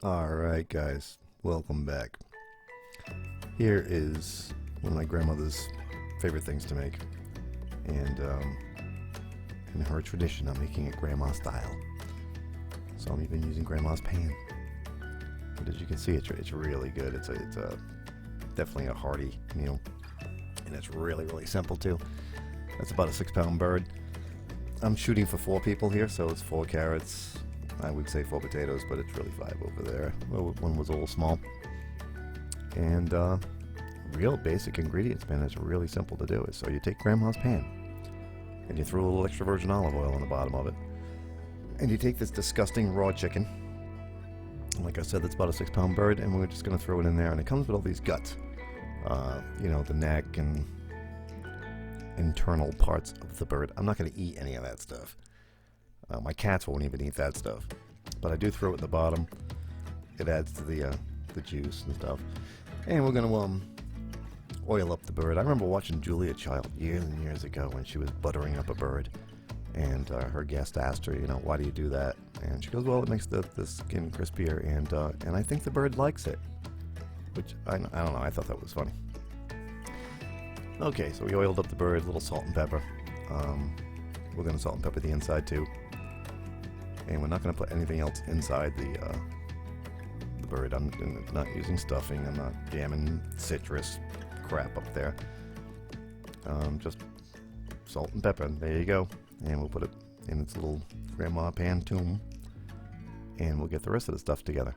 Alright guys, welcome back. Here is one of my grandmother's favorite things to make. And in her tradition, I'm making it grandma style. So I'm even using grandma's pan. But as you can see, it's really good. It's definitely a hearty meal. And it's really simple too. That's about a 6-pound bird. I'm shooting for 4 people here, so it's 4 carrots. I would say 4 potatoes, but it's really 5 over there. Well, one was a little small. And real basic ingredients, man. It's really simple to do. So you take grandma's pan, and you throw a little extra virgin olive oil on the bottom of it. And you take this disgusting raw chicken. And like I said, that's about a 6-pound bird, and we're just going to throw it in there. And it comes with all these guts. You know, the neck and internal parts of the bird. I'm not going to eat any of that stuff. My cats won't even eat that stuff, but I do throw it at the bottom. It adds to the juice and stuff. And we're gonna oil up the bird. I remember watching Julia Child years and years ago when she was buttering up a bird, and her guest asked her, you know, why do you do that? And she goes, well, it makes the skin crispier, and I think the bird likes it. Which I don't know. I thought that was funny. Okay, so we oiled up the bird, a little salt and pepper. We're gonna salt and pepper the inside too. And we're not going to put anything else inside the bird. I'm not using stuffing. I'm not jamming citrus crap up there. Just salt and pepper. There you go. And we'll put it in its little grandma pan tomb. And we'll get the rest of the stuff together.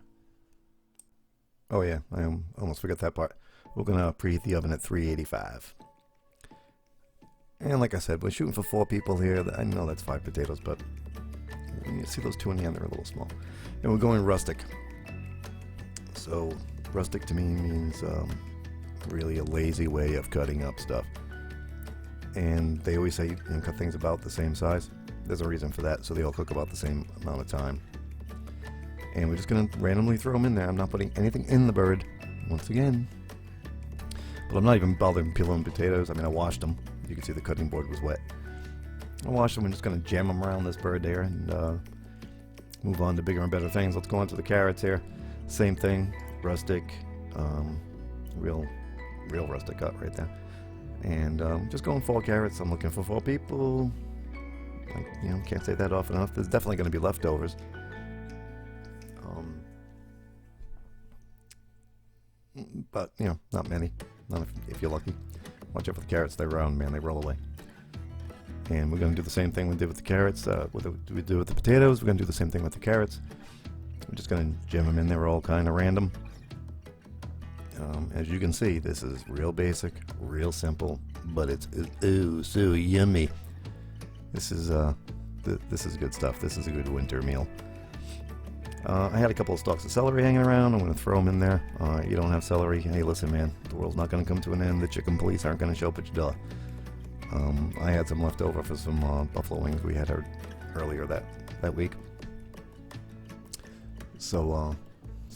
Oh yeah, I almost forgot that part. We're going to preheat the oven at 385. And like I said, we're shooting for 4 people here. I know that's 5 potatoes, but you see those 2 in the end, they're a little small. And we're going rustic. So rustic to me means really a lazy way of cutting up stuff. And they always say, you know, cut things about the same size. There's a reason for that, so they all cook about the same amount of time. And we're just going to randomly throw them in there. I'm not putting anything in the bird, once again. But I'm not even bothering peeling potatoes. I mean, I washed them. You can see the cutting board was wet. I wash them. I'm just going to jam them around this bird there and move on to bigger and better things. Let's go on to the carrots here. Same thing, rustic, real rustic cut right there. And just going 4 carrots. I'm looking for 4 people. You know, can't say that often enough. There's definitely going to be leftovers. But you know, not many. Not if you're lucky. Watch out for the carrots. They're round, man. They roll away. And we're going to do the same thing we did with the carrots. We do with the potatoes. We're going to do the same thing with the carrots. We're just going to jam them in there all kind of random. As you can see, this is real basic, real simple, but it's ooh so yummy. This is good stuff. This is a good winter meal. I had a couple of stalks of celery hanging around. I'm going to throw them in there. You don't have celery? Hey, listen, man. The world's not going to come to an end. The chicken police aren't going to show up at your door. I had some left over for some buffalo wings we had earlier that week. So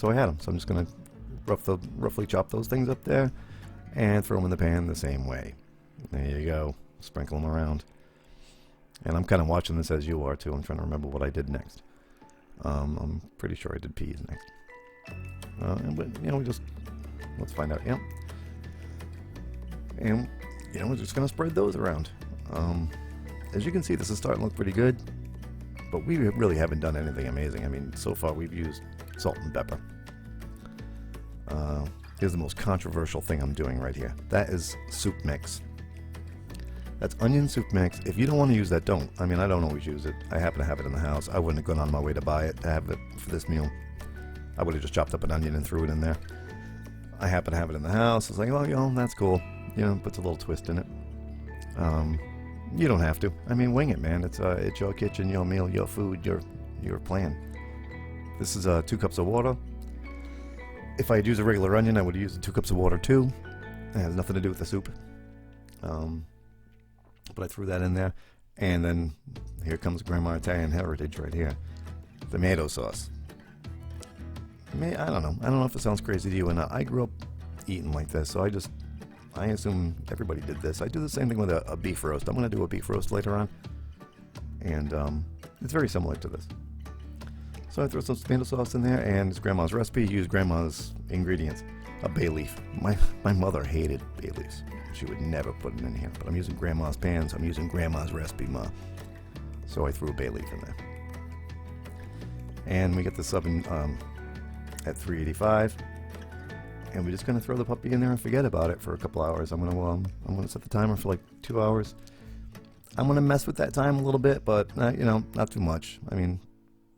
I had them. So I'm just going to roughly chop those things up there and throw them in the pan the same way. There you go. Sprinkle them around. And I'm kind of watching this as you are too. I'm trying to remember what I did next. I'm pretty sure I did peas next. But you know, let's find out. Yep. And you know, we're just going to spread those around. As you can see, this is starting to look pretty good, but we really haven't done anything amazing. I mean, so far we've used salt and pepper. Here's the most controversial thing I'm doing right here. That is soup mix. That's onion soup mix. If you don't want to use that, don't. I mean, I don't always use it. I happen to have it in the house. I wouldn't have gone on my way to buy it to have it for this meal. I would have just chopped up an onion and threw it in there. I happen to have it in the house. It's like, oh, you know, that's cool. You know, puts a little twist in it. You don't have to. I mean, wing it, man. It's your kitchen, your meal, your food, your plan. This is 2 cups of water. If I had used a regular onion, I would use 2 cups of water too. It has nothing to do with the soup. But I threw that in there, and then here comes Grandma Italian Heritage right here. Tomato sauce. I don't know if it sounds crazy to you or not. I grew up eating like this, so I assume everybody did this. I do the same thing with a beef roast. I'm going to do a beef roast later on, and it's very similar to this. So I throw some tomato sauce in there, and it's Grandma's recipe. Use Grandma's ingredients. A bay leaf. My mother hated bay leaves. She would never put them in here. But I'm using Grandma's pan, so I'm using Grandma's recipe, Ma. So I threw a bay leaf in there. And we get this oven at 385. And we're just gonna throw the puppy in there and forget about it for a couple hours. I'm gonna set the timer for like 2 hours. I'm gonna mess with that time a little bit, but you know, not too much. I mean,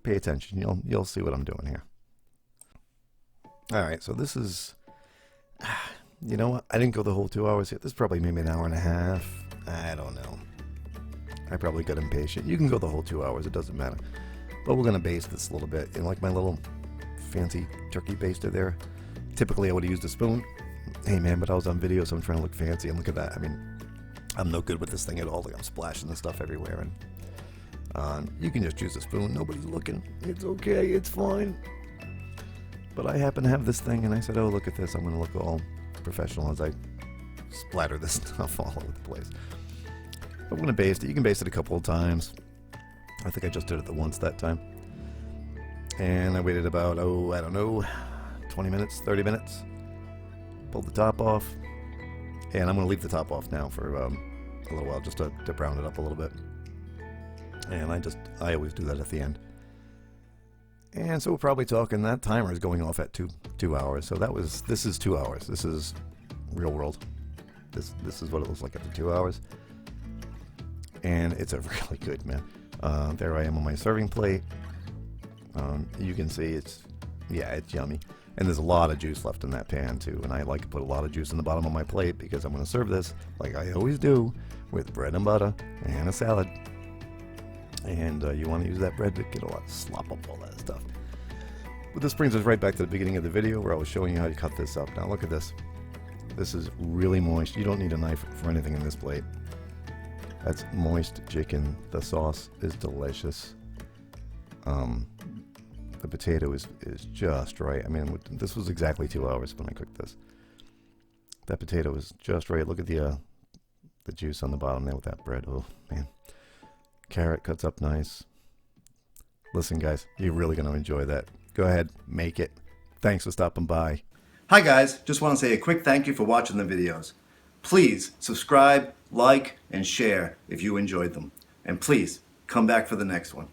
pay attention. You'll see what I'm doing here. All right, so this is, you know what? I didn't go the whole 2 hours here. This is probably maybe an hour and a half. I don't know. I probably got impatient. You can go the whole 2 hours. It doesn't matter. But we're gonna baste this a little bit. And like my little fancy turkey baster there. Typically, I would have used a spoon. Hey, man, but I was on video, so I'm trying to look fancy. And look at that. I mean, I'm no good with this thing at all. Like, I'm splashing this stuff everywhere. And you can just use a spoon. Nobody's looking. It's okay. It's fine. But I happen to have this thing, and I said, oh, look at this. I'm going to look all professional as I splatter this stuff all over the place. But we're going to baste it. You can baste it a couple of times. I think I just did it the once that time. And I waited about, I don't know, 20 minutes, 30 minutes. Pulled the top off. And I'm going to leave the top off now for a little while just to brown it up a little bit. And I always do that at the end. And so we're probably talking, that timer is going off at two hours. So this is 2 hours. This is real world. This is what it looks like after 2 hours. And it's a really good, man. There I am on my serving plate. You can see it's yummy. And there's a lot of juice left in that pan too. And I like to put a lot of juice in the bottom of my plate because I'm going to serve this, like I always do, with bread and butter and a salad. And you want to use that bread to get a lot of slop up all that stuff. But this brings us right back to the beginning of the video where I was showing you how to cut this up. Now look at this. This is really moist. You don't need a knife for anything in this plate. That's moist chicken. The sauce is delicious. The potato is just right. I mean, this was exactly 2 hours when I cooked this. That potato is just right. Look at the juice on the bottom there with that bread. Oh, man. Carrot cuts up nice. Listen, guys, you're really going to enjoy that. Go ahead, make it. Thanks for stopping by. Hi, guys. Just want to say a quick thank you for watching the videos. Please subscribe, like, and share if you enjoyed them. And please, come back for the next one.